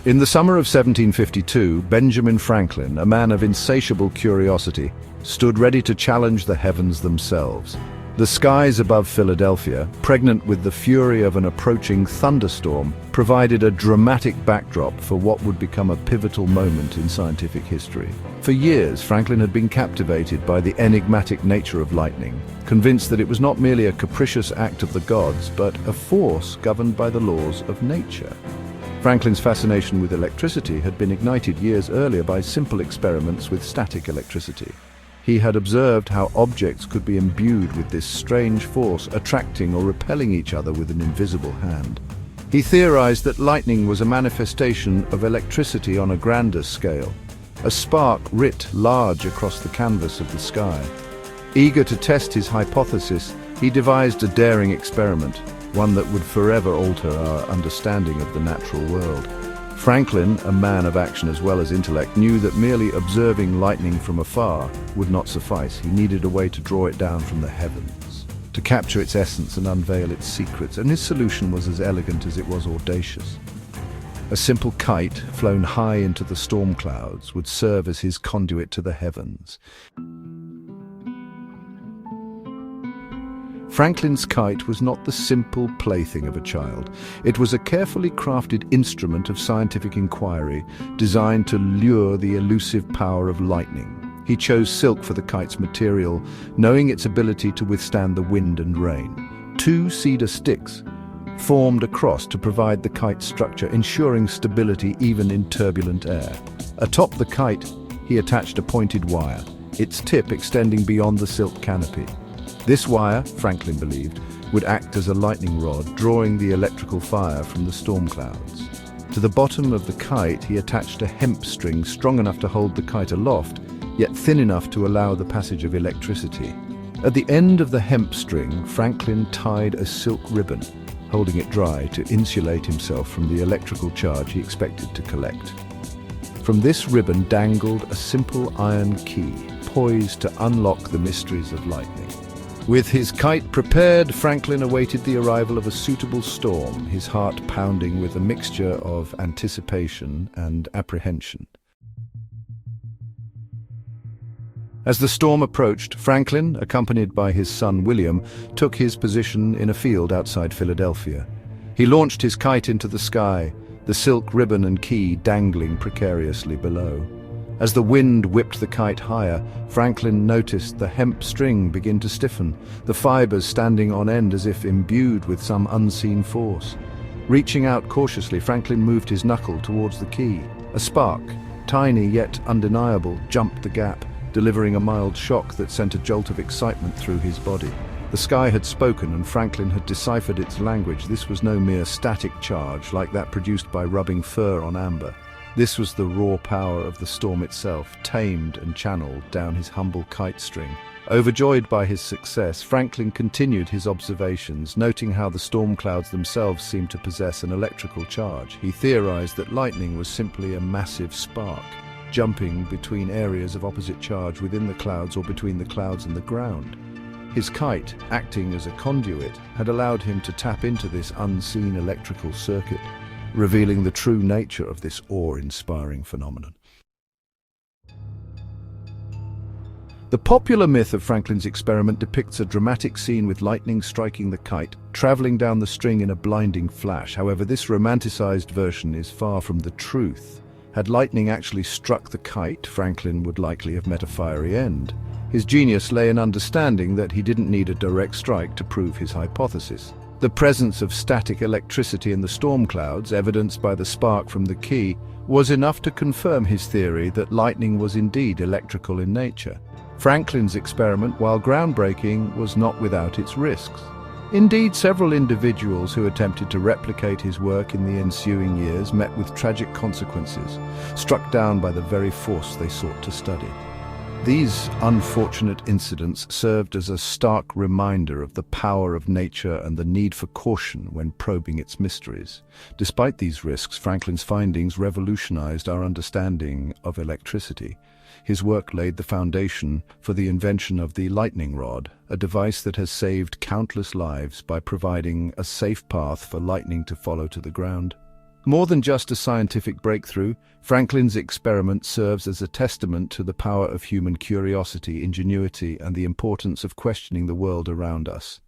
In the summer of 1752, Benjamin Franklin, a man of insatiable curiosity, stood ready to challenge the heavens themselves. The skies above Philadelphia, pregnant with the fury of an approaching thunderstorm, provided a dramatic backdrop for what would become a pivotal moment in scientific history. For years, Franklin had been captivated by the enigmatic nature of lightning, convinced that it was not merely a capricious act of the gods, but a force governed by the laws of nature. Franklin's fascination with electricity had been ignited years earlier by simple experiments with static electricity. He had observed how objects could be imbued with this strange force, attracting or repelling each other with an invisible hand. He theorized that lightning was a manifestation of electricity on a grander scale, a spark writ large across the canvas of the sky. Eager to test his hypothesis, he devised a daring experiment, one that would forever alter our understanding of the natural world. Franklin, a man of action as well as intellect, knew that merely observing lightning from afar would not suffice. He needed a way to draw it down from the heavens, to capture its essence and unveil its secrets, and his solution was as elegant as it was audacious. A simple kite, flown high into the storm clouds, would serve as his conduit to the heavens. Franklin's kite was not the simple plaything of a child. It was a carefully crafted instrument of scientific inquiry, designed to lure the elusive power of lightning. He chose silk for the kite's material, knowing its ability to withstand the wind and rain. 2 cedar sticks formed a cross to provide the kite's structure, ensuring stability even in turbulent air. Atop the kite, he attached a pointed wire, its tip extending beyond the silk canopy. This wire, Franklin believed, would act as a lightning rod, drawing the electrical fire from the storm clouds. To the bottom of the kite, he attached a hemp string strong enough to hold the kite aloft, yet thin enough to allow the passage of electricity. At the end of the hemp string, Franklin tied a silk ribbon, holding it dry to insulate himself from the electrical charge he expected to collect. From this ribbon dangled a simple iron key, poised to unlock the mysteries of lightning. With his kite prepared, Franklin awaited the arrival of a suitable storm, his heart pounding with a mixture of anticipation and apprehension. As the storm approached, Franklin, accompanied by his son William, took his position in a field outside Philadelphia. He launched his kite into the sky, the silk ribbon and key dangling precariously below. As the wind whipped the kite higher, Franklin noticed the hemp string begin to stiffen, the fibers standing on end as if imbued with some unseen force. Reaching out cautiously, Franklin moved his knuckle towards the key. A spark, tiny yet undeniable, jumped the gap, delivering a mild shock that sent a jolt of excitement through his body. The sky had spoken, and Franklin had deciphered its language. This was no mere static charge like that produced by rubbing fur on amber. This was the raw power of the storm itself, tamed and channeled down his humble kite string. Overjoyed by his success, Franklin continued his observations, noting how the storm clouds themselves seemed to possess an electrical charge. He theorized that lightning was simply a massive spark, jumping between areas of opposite charge within the clouds or between the clouds and the ground. His kite, acting as a conduit, had allowed him to tap into this unseen electrical circuit, revealing the true nature of this awe-inspiring phenomenon. The popular myth of Franklin's experiment depicts a dramatic scene with lightning striking the kite, traveling down the string in a blinding flash. However, this romanticized version is far from the truth. Had lightning actually struck the kite, Franklin would likely have met a fiery end. His genius lay in understanding that he didn't need a direct strike to prove his hypothesis. The presence of static electricity in the storm clouds, evidenced by the spark from the key, was enough to confirm his theory that lightning was indeed electrical in nature. Franklin's experiment, while groundbreaking, was not without its risks. Indeed, several individuals who attempted to replicate his work in the ensuing years met with tragic consequences, struck down by the very force they sought to study. These unfortunate incidents served as a stark reminder of the power of nature and the need for caution when probing its mysteries. Despite these risks, Franklin's findings revolutionized our understanding of electricity. His work laid the foundation for the invention of the lightning rod, a device that has saved countless lives by providing a safe path for lightning to follow to the ground. More than just a scientific breakthrough, Franklin's experiment serves as a testament to the power of human curiosity, ingenuity, and the importance of questioning the world around us.